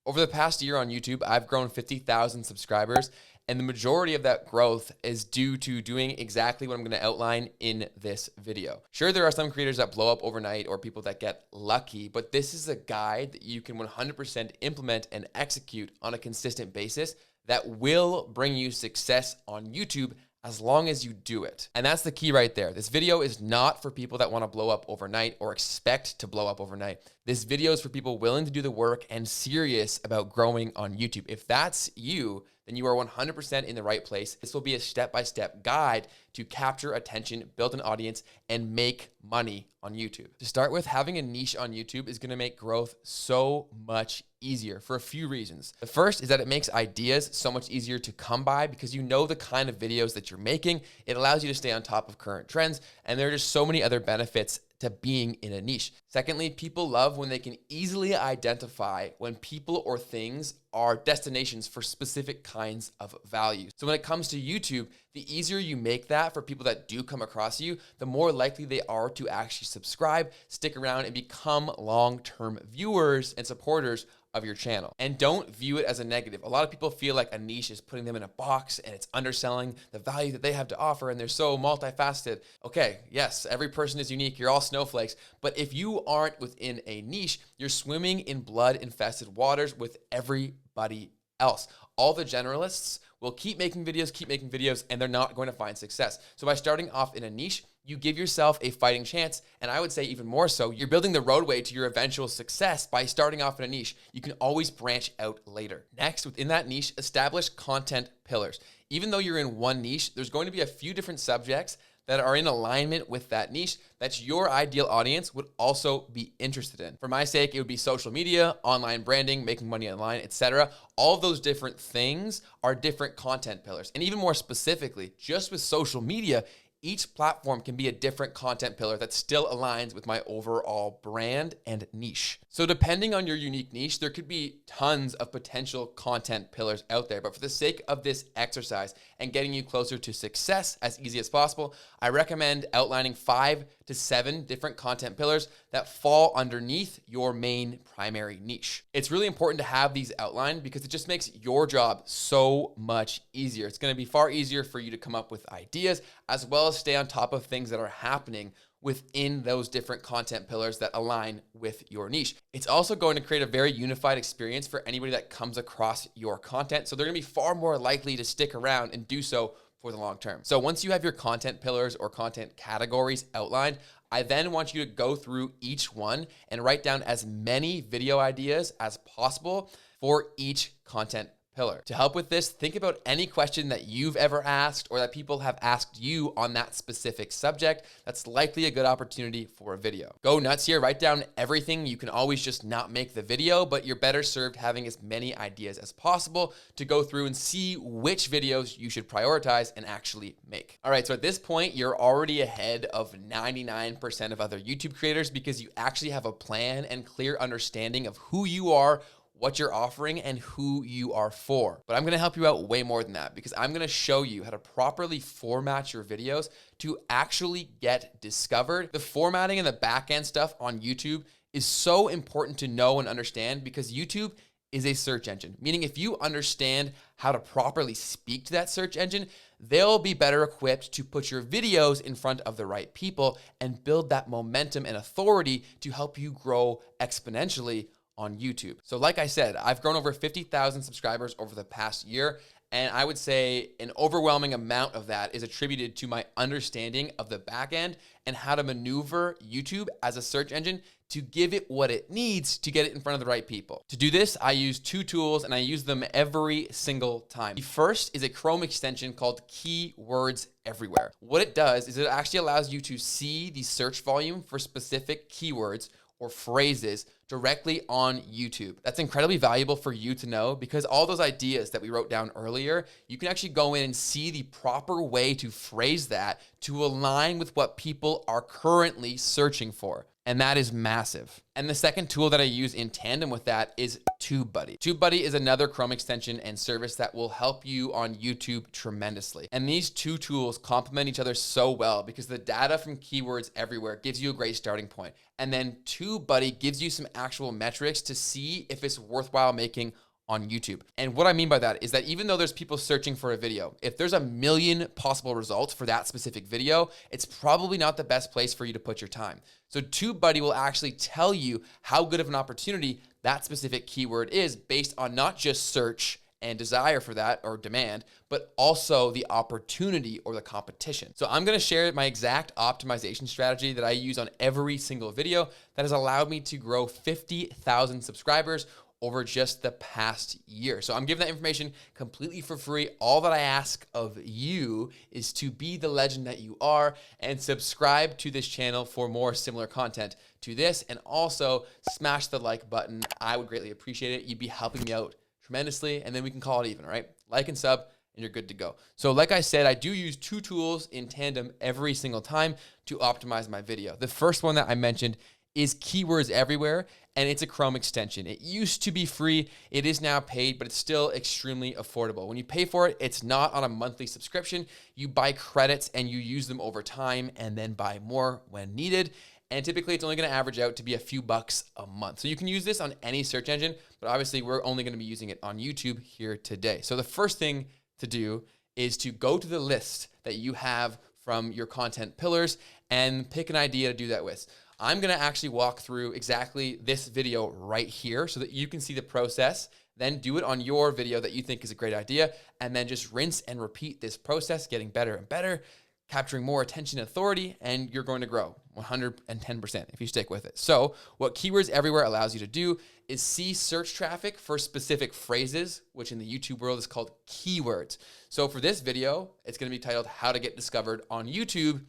Over the past year on YouTube, I've grown 50,000 subscribers, and the majority of that growth is due to doing exactly what I'm going to outline in this video. Sure, there are some creators that blow up overnight or people that get lucky, but this is a guide that you can 100% implement and execute on a consistent basis that will bring you success on YouTube as long as you do it. And that's the key right there. This video is not for people that want to blow up overnight or expect to blow up overnight. This video is for people willing to do the work and serious about growing on YouTube. If that's you, then you are 100% in the right place. This will be a step-by-step guide to capture attention, build an audience, and make money on YouTube. To start with, having a niche on YouTube is gonna make growth so much easier for a few reasons. The first is that it makes ideas so much easier to come by because you know the kind of videos that you're making. It allows you to stay on top of current trends, and there are just so many other benefits to being in a niche. Secondly, people love when they can easily identify when people or things are destinations for specific kinds of values. So when it comes to YouTube, the easier you make that for people that do come across you, the more likely they are to actually subscribe, stick around, and become long-term viewers and supporters of your channel. And don't view it as a negative. A lot of people feel like a niche is putting them in a box and it's underselling the value that they have to offer, and they're so multifaceted. Okay, yes, every person is unique. You're all snowflakes. But if you aren't within a niche, you're swimming in blood-infested waters with everybody else. All the generalists will keep making videos, and they're not going to find success. So by starting off in a niche, you give yourself a fighting chance, and I would say even more so, you're building the roadway to your eventual success by starting off in a niche. You can always branch out later. Next, within that niche, establish content pillars. Even though you're in one niche, there's going to be a few different subjects that are in alignment with that niche that your ideal audience would also be interested in. For my sake, it would be social media, online branding, making money online, etc. All of those different things are different content pillars. And even more specifically, just with social media, each platform can be a different content pillar that still aligns with my overall brand and niche. So depending on your unique niche, there could be tons of potential content pillars out there. But for the sake of this exercise and getting you closer to success as easy as possible, I recommend outlining 5 to 7 different content pillars that fall underneath your main primary niche. It's really important to have these outlined because it just makes your job so much easier. It's going to be far easier for you to come up with ideas as well as stay on top of things that are happening within those different content pillars that align with your niche. It's also going to create a very unified experience for anybody that comes across your content. So they're going to be far more likely to stick around and do so for the long term. So once you have your content pillars or content categories outlined, I then want you to go through each one and write down as many video ideas as possible for each content pillar. To help with this, think about any question that you've ever asked or that people have asked you on that specific subject. That's likely a good opportunity for a video. Go nuts here, write down everything. You can always just not make the video, but you're better served having as many ideas as possible to go through and see which videos you should prioritize and actually make. All right, so at this point, you're already ahead of 99% of other YouTube creators because you actually have a plan and clear understanding of who you are, what you're offering, and who you are for. But I'm gonna help you out way more than that because I'm gonna show you how to properly format your videos to actually get discovered. The formatting and the back-end stuff on YouTube is so important to know and understand because YouTube is a search engine, meaning if you understand how to properly speak to that search engine, they'll be better equipped to put your videos in front of the right people and build that momentum and authority to help you grow exponentially on YouTube. So like I said, I've grown over 50,000 subscribers over the past year, and I would say an overwhelming amount of that is attributed to my understanding of the back end and how to maneuver YouTube as a search engine to give it what it needs to get it in front of the right people. To do this, I use 2 tools and I use them every single time. The first is a Chrome extension called Keywords Everywhere. What it does is it actually allows you to see the search volume for specific keywords or phrases directly on YouTube. That's incredibly valuable for you to know because all those ideas that we wrote down earlier, you can actually go in and see the proper way to phrase that to align with what people are currently searching for. And that is massive. And the second tool that I use in tandem with that is TubeBuddy. TubeBuddy is another Chrome extension and service that will help you on YouTube tremendously. And these two tools complement each other so well because the data from Keywords Everywhere gives you a great starting point. And then TubeBuddy gives you some actual metrics to see if it's worthwhile making on YouTube. And what I mean by that is that even though there's people searching for a video, if there's a million possible results for that specific video, it's probably not the best place for you to put your time. So TubeBuddy will actually tell you how good of an opportunity that specific keyword is based on not just search and desire for that or demand, but also the opportunity or the competition. So I'm gonna share my exact optimization strategy that I use on every single video that has allowed me to grow 50,000 subscribers over just the past year. So I'm giving that information completely for free. All that I ask of you is to be the legend that you are and subscribe to this channel for more similar content to this, and also smash the like button. I would greatly appreciate it. You'd be helping me out tremendously, and then we can call it even, right? Like and sub, and you're good to go. So like I said, I do use two tools in tandem every single time to optimize my video. The first one that I mentioned is Keywords Everywhere, and it's a Chrome extension. It used to be free. It is now paid, but it's still extremely affordable. When you pay for it, it's not on a monthly subscription. You buy credits and you use them over time and then buy more when needed. And typically it's only gonna average out to be a few bucks a month. So you can use this on any search engine, but obviously we're only gonna be using it on YouTube here today. So the first thing to do is to go to the list that you have from your content pillars and pick an idea to do that with. I'm gonna actually walk through exactly this video right here so that you can see the process, then do it on your video that you think is a great idea, and then just rinse and repeat this process, getting better and better, capturing more attention and authority, and you're going to grow 110% if you stick with it. So what Keywords Everywhere allows you to do is see search traffic for specific phrases, which in the YouTube world is called keywords. So for this video, it's gonna be titled How to Get Discovered on YouTube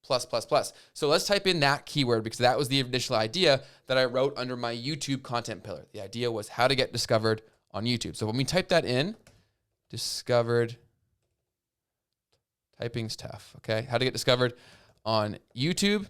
+++. So let's type in that keyword because that was the initial idea that I wrote under my YouTube content pillar. The idea was how to get discovered on YouTube. So when we type that in, discovered, typing's tough, okay? How to get discovered on YouTube.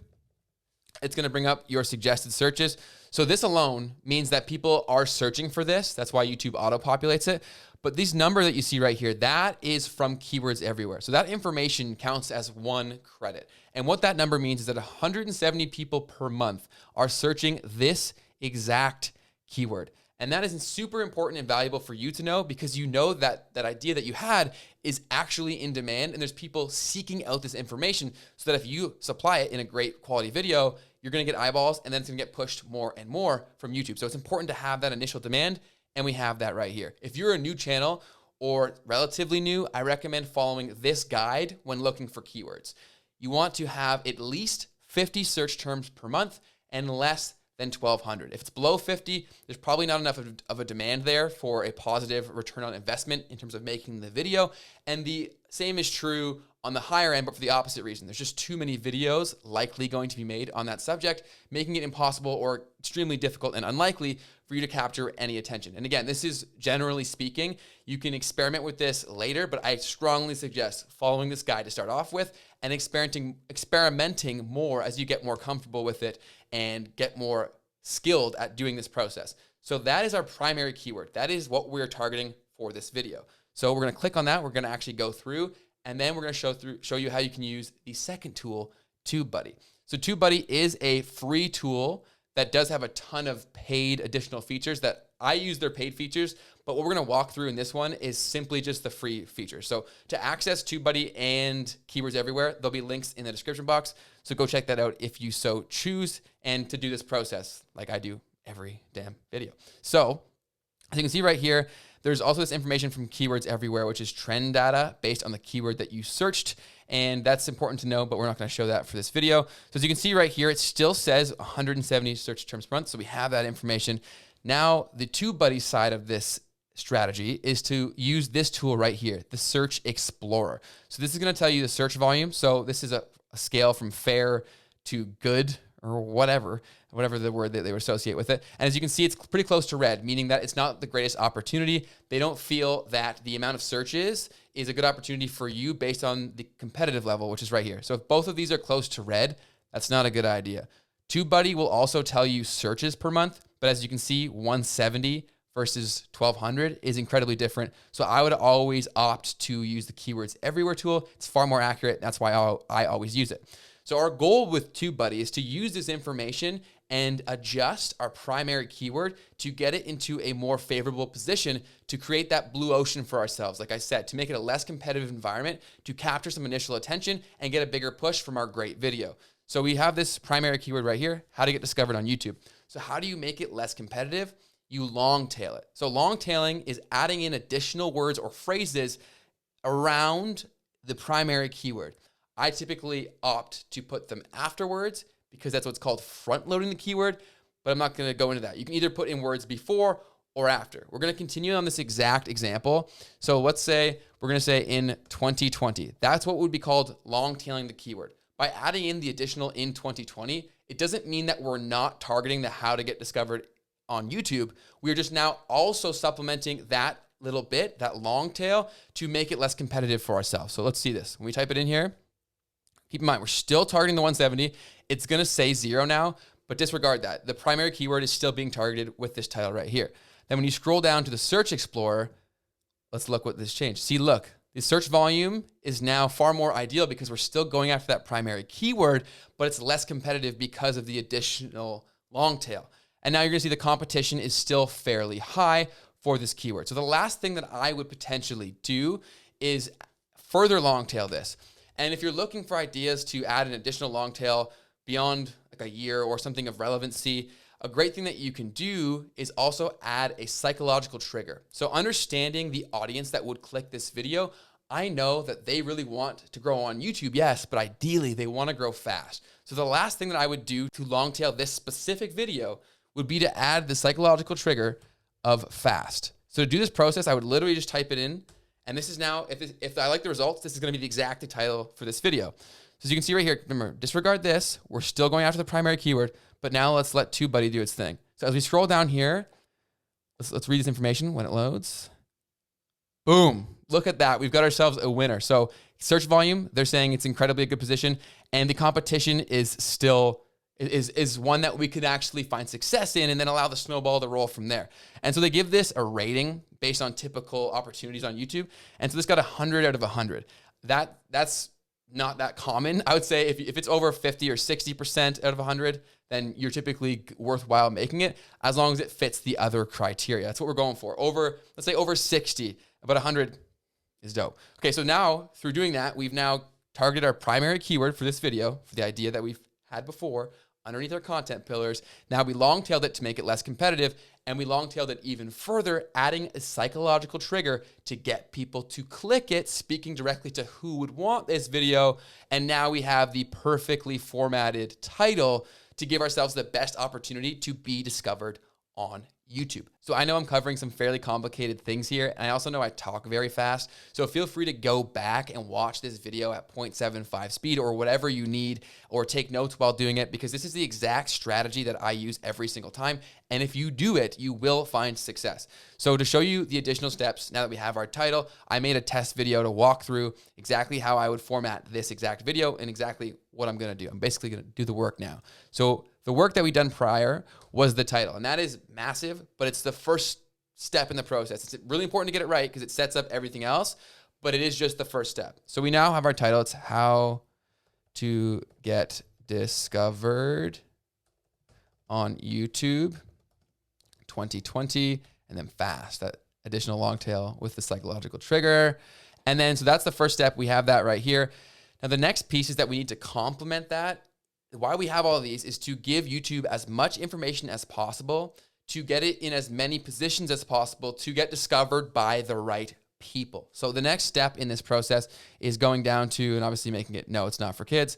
It's gonna bring up your suggested searches. So this alone means that people are searching for this. That's why YouTube auto-populates it. But this number that you see right here, that is from Keywords Everywhere. So that information counts as one credit. And what that number means is that 170 people per month are searching this exact keyword. And that is super important and valuable for you to know because you know that that idea that you had is actually in demand and there's people seeking out this information so that if you supply it in a great quality video, you're gonna get eyeballs and then it's gonna get pushed more and more from YouTube. So it's important to have that initial demand, and we have that right here. If you're a new channel or relatively new, I recommend following this guide when looking for keywords. You want to have at least 50 search terms per month and less than 1,200. If it's below 50, there's probably not enough of a demand there for a positive return on investment in terms of making the video. And the same is true on the higher end, but for the opposite reason. There's just too many videos likely going to be made on that subject, making it impossible or extremely difficult and unlikely for you to capture any attention. And again, this is generally speaking. You can experiment with this later, but I strongly suggest following this guide to start off with and experimenting more as you get more comfortable with it and get more skilled at doing this process. So that is our primary keyword. That is what we're targeting for this video. So we're gonna click on that. We're gonna actually go through, and then we're gonna show you how you can use the second tool, TubeBuddy. So TubeBuddy is a free tool that does have a ton of paid additional features that I use their paid features, but what we're gonna walk through in this one is simply just the free features. So to access TubeBuddy and Keywords Everywhere, there'll be links in the description box. So go check that out if you so choose, and to do this process like I do every damn video. So as you can see right here, there's also this information from Keywords Everywhere, which is trend data based on the keyword that you searched. And that's important to know, but we're not gonna show that for this video. So as you can see right here, it still says 170 search terms per month. So we have that information. Now, the TubeBuddy side of this strategy is to use this tool right here, the Search Explorer. So this is gonna tell you the search volume. So this is a scale from fair to good or whatever the word that they would associate with it. And as you can see, it's pretty close to red, meaning that it's not the greatest opportunity. They don't feel that the amount of searches is a good opportunity for you based on the competitive level, which is right here. So if both of these are close to red, that's not a good idea. TubeBuddy will also tell you searches per month, but as you can see, 170 versus 1200 is incredibly different. So I would always opt to use the keywords everywhere tool. It's far more accurate. That's why I always use it. So our goal with TubeBuddy is to use this information and adjust our primary keyword to get it into a more favorable position to create that blue ocean for ourselves. Like I said, to make it a less competitive environment, to capture some initial attention and get a bigger push from our great video. So we have this primary keyword right here, how to get discovered on YouTube. So how do you make it less competitive? You long tail it. So long tailing is adding in additional words or phrases around the primary keyword. I typically opt to put them afterwards because that's what's called front loading the keyword, but I'm not gonna go into that. You can either put in words before or after. We're gonna continue on this exact example. So let's say we're gonna say in 2020. That's what would be called long tailing the keyword. By adding in the additional in 2020, it doesn't mean that we're not targeting the how to get discovered on YouTube. We're just now also supplementing that little bit, that long tail, to make it less competitive for ourselves. So let's see this. When we type it in here, keep in mind, we're still targeting the 170. It's gonna say 0 now, but disregard that. The primary keyword is still being targeted with this title right here. Then when you scroll down to the search explorer, let's look what this changed. See, look, the search volume is now far more ideal because we're still going after that primary keyword, but it's less competitive because of the additional long tail. And now you're gonna see the competition is still fairly high for this keyword. So the last thing that I would potentially do is further long tail this. And if you're looking for ideas to add an additional long tail beyond like a year or something of relevancy, a great thing that you can do is also add a psychological trigger. So understanding the audience that would click this video, I know that they really want to grow on YouTube, yes, but ideally they want to grow fast. So the last thing that I would do to long tail this specific video would be to add the psychological trigger of fast. So to do this process, I would literally just type it in. And this is now, if I like the results, this is gonna be the exact title for this video. So as you can see right here, remember, disregard this. We're still going after the primary keyword, but now let's let TubeBuddy do its thing. So as we scroll down here, let's read this information when it loads. Boom, look at that. We've got ourselves a winner. So search volume, they're saying it's incredibly a good position, and the competition is still is one that we could actually find success in and then allow the snowball to roll from there. And so they give this a rating based on typical opportunities on YouTube. And so this got 100 out of 100. That's not that common. I would say if it's over 50 or 60% out of 100, then you're typically worthwhile making it as long as it fits the other criteria. That's what we're going for. Let's say over 60, about 100 is dope. Okay, so now through doing that, we've now targeted our primary keyword for this video, for the idea that we've had before, underneath our content pillars. Now we long-tailed it to make it less competitive, and we long-tailed it even further, adding a psychological trigger to get people to click it, speaking directly to who would want this video. And now we have the perfectly formatted title to give ourselves the best opportunity to be discovered on YouTube. So I know I'm covering some fairly complicated things here, and I also know I talk very fast. So feel free to go back and watch this video at 0.75 speed or whatever you need, or take notes while doing it, because this is the exact strategy that I use every single time. And if you do it, you will find success. So to show you the additional steps, now that we have our title, I made a test video to walk through exactly how I would format this exact video and exactly what I'm gonna do. I'm basically gonna do the work now. So the work that we done prior was the title, and that is massive, but it's the first step in the process. It's really important to get it right because it sets up everything else, but it is just the first step. So we now have our title. It's how to get discovered on YouTube 2020, and then fast, that additional long tail with the psychological trigger. And then, so that's the first step. We have that right here. Now the next piece is that we need to complement that. Why we have all of these is to give YouTube as much information as possible, to get it in as many positions as possible, to get discovered by the right people. So the next step in this process is going down to, and obviously making it, no, it's not for kids,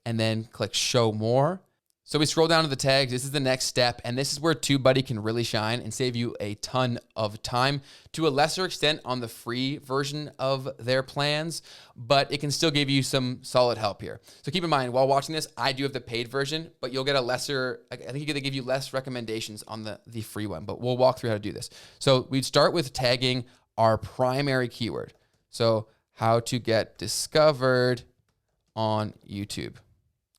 and then click show more. So we scroll down to the tags. This is the next step, and this is where TubeBuddy can really shine and save you a ton of time, to a lesser extent on the free version of their plans, but it can still give you some solid help here. So keep in mind, while watching this, I do have the paid version, but you'll get a lesser, I think they give you less recommendations on the free one, but we'll walk through how to do this. So we'd start with tagging our primary keyword. So how to get discovered on YouTube,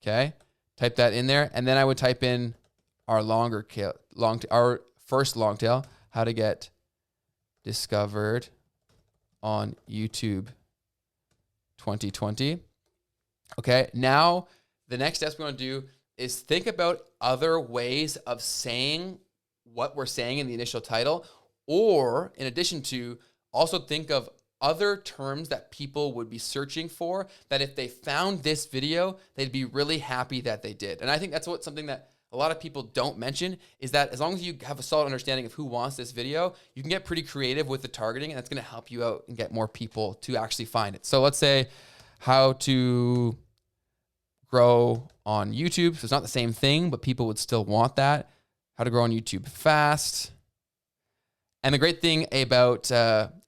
okay? Type that in there. And then I would type in our our first long tail, how to get discovered on YouTube 2020. Okay, now the next steps we want to do is think about other ways of saying what we're saying in the initial title, or in addition to, also think of other terms that people would be searching for, that if they found this video, they'd be really happy that they did. And I think that's something that a lot of people don't mention, is that as long as you have a solid understanding of who wants this video, you can get pretty creative with the targeting, and that's going to help you out and get more people to actually find it. So let's say how to grow on YouTube. So it's not the same thing, but people would still want that. How to grow on YouTube fast. And the great thing about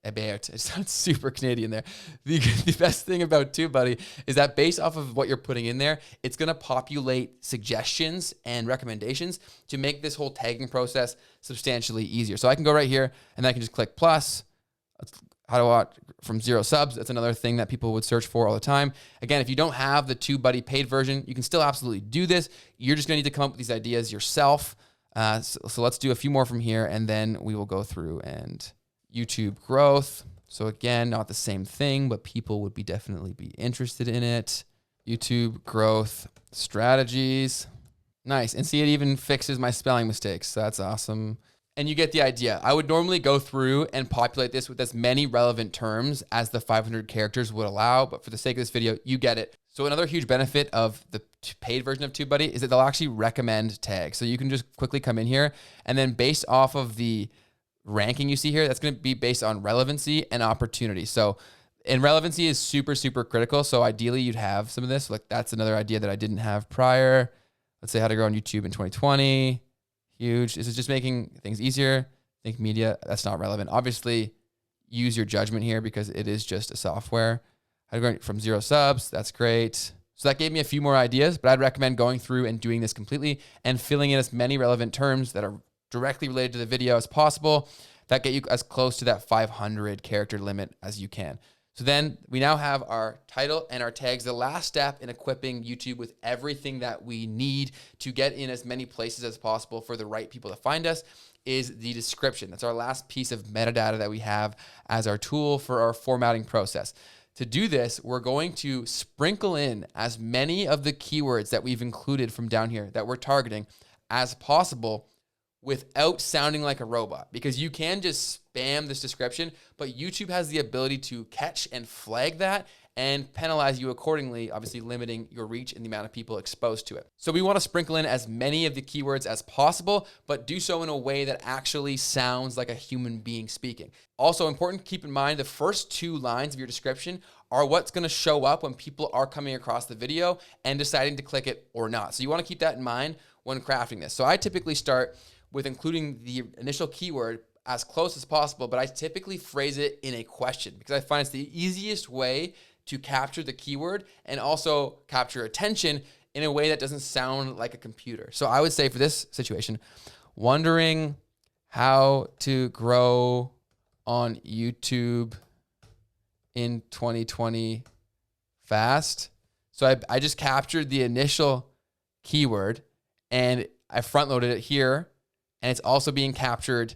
it sounds super Canadian there. The best thing about TubeBuddy is that based off of what you're putting in there, it's going to populate suggestions and recommendations to make this whole tagging process substantially easier. So I can go right here and I can just click plus. How to watch from 0 subs. That's another thing that people would search for all the time. Again, if you don't have the TubeBuddy paid version, you can still absolutely do this. You're just going to need to come up with these ideas yourself. So let's do a few more from here, and then we will go through and YouTube growth. So again, not the same thing, but people would definitely be interested in it. YouTube growth strategies. Nice. And see, it even fixes my spelling mistakes. So that's awesome. And you get the idea. I would normally go through and populate this with as many relevant terms as the 500 characters would allow, but for the sake of this video, you get it. So another huge benefit of the paid version of TubeBuddy is that they'll actually recommend tags. So you can just quickly come in here, and then based off of the ranking you see here, that's going to be based on relevancy and opportunity. So, and relevancy is super, super critical. So ideally you'd have some of this. Like that's another idea that I didn't have prior. Let's say how to grow on YouTube in 2020. Huge. This is just making things easier. Think media, that's not relevant. Obviously, use your judgment here because it is just a software. How to grow from 0 subs, that's great. So that gave me a few more ideas, but I'd recommend going through and doing this completely and filling in as many relevant terms that are directly related to the video as possible that get you as close to that 500 character limit as you can. So then we now have our title and our tags. The last step in equipping YouTube with everything that we need to get in as many places as possible for the right people to find us is the description. That's our last piece of metadata that we have as our tool for our formatting process. To do this, we're going to sprinkle in as many of the keywords that we've included from down here that we're targeting as possible without sounding like a robot, because you can just spam this description, but YouTube has the ability to catch and flag that and penalize you accordingly, obviously limiting your reach and the amount of people exposed to it. So we want to sprinkle in as many of the keywords as possible, but do so in a way that actually sounds like a human being speaking. Also important, keep in mind the first 2 lines of your description are what's going to show up when people are coming across the video and deciding to click it or not. So you want to keep that in mind when crafting this. So I typically start with including the initial keyword as close as possible, but I typically phrase it in a question because I find it's the easiest way to capture the keyword and also capture attention in a way that doesn't sound like a computer. So I would say for this situation, wondering how to grow on YouTube in 2020 fast. So I just captured the initial keyword and I front loaded it here, and it's also being captured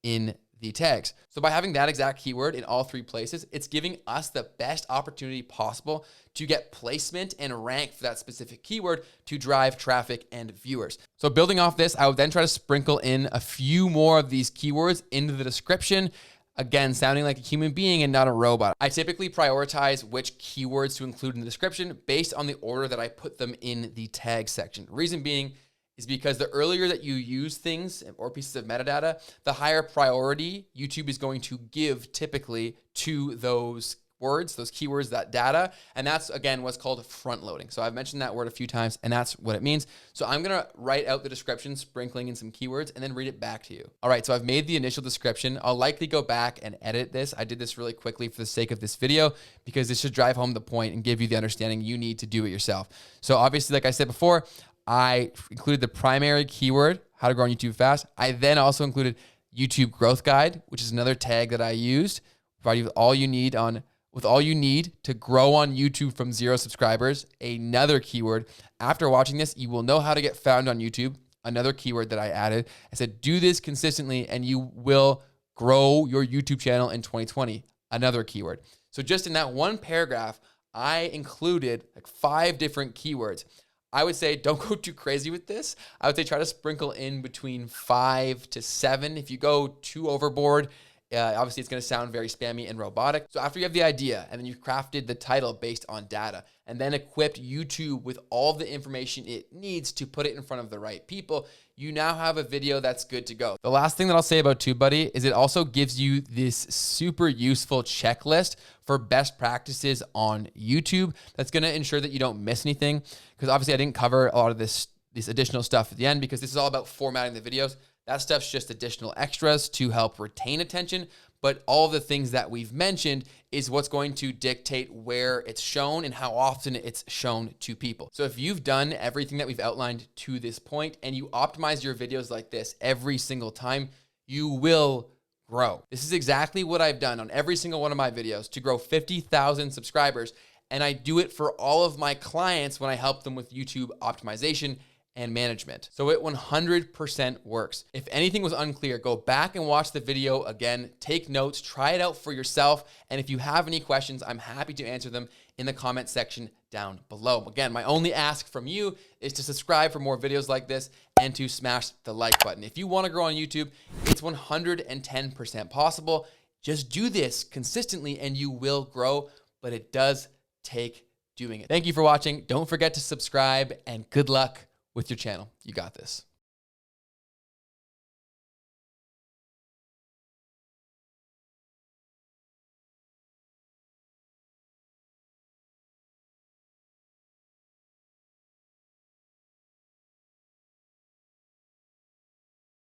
in the tags. So by having that exact keyword in all 3 places, it's giving us the best opportunity possible to get placement and rank for that specific keyword to drive traffic and viewers. So building off this, I would then try to sprinkle in a few more of these keywords into the description. Again, sounding like a human being and not a robot. I typically prioritize which keywords to include in the description based on the order that I put them in the tag section. Reason being is because the earlier that you use things or pieces of metadata, the higher priority YouTube is going to give typically to those words, those keywords, that data. And that's, again, what's called front loading. So I've mentioned that word a few times, and that's what it means. So I'm going to write out the description, sprinkling in some keywords, and then read it back to you. All right, so I've made the initial description. I'll likely go back and edit this. I did this really quickly for the sake of this video because this should drive home the point and give you the understanding you need to do it yourself. So obviously, like I said before, I included the primary keyword, how to grow on YouTube fast. I then also included YouTube growth guide, which is another tag that I used. Provide you with all you need on with all you need to grow on YouTube from 0 subscribers, another keyword. After watching this, you will know how to get found on YouTube, another keyword that I added. I said, do this consistently and you will grow your YouTube channel in 2020, another keyword. So just in that one paragraph, I included like 5 different keywords. I would say don't go too crazy with this. I would say try to sprinkle in between 5 to 7. If you go too overboard, obviously it's going to sound very spammy and robotic. So after you have the idea and then you've crafted the title based on data and then equipped YouTube with all the information it needs to put it in front of the right people, you now have a video that's good to go. The last thing that I'll say about TubeBuddy is it also gives you this super useful checklist for best practices on YouTube that's going to ensure that you don't miss anything. Because obviously I didn't cover a lot of this additional stuff at the end because this is all about formatting the videos. That stuff's just additional extras to help retain attention. But all of the things that we've mentioned is what's going to dictate where it's shown and how often it's shown to people. So if you've done everything that we've outlined to this point and you optimize your videos like this every single time, you will grow. This is exactly what I've done on every single one of my videos to grow 50,000 subscribers. And I do it for all of my clients when I help them with YouTube optimization and management. So it 100% works. If anything was unclear, go back and watch the video again, take notes, try it out for yourself. And if you have any questions, I'm happy to answer them in the comment section down below. Again, my only ask from you is to subscribe for more videos like this and to smash the like button. If you want to grow on YouTube, it's 110% possible. Just do this consistently and you will grow, but it does take doing it. Thank you for watching. Don't forget to subscribe and good luck with your channel. You got this.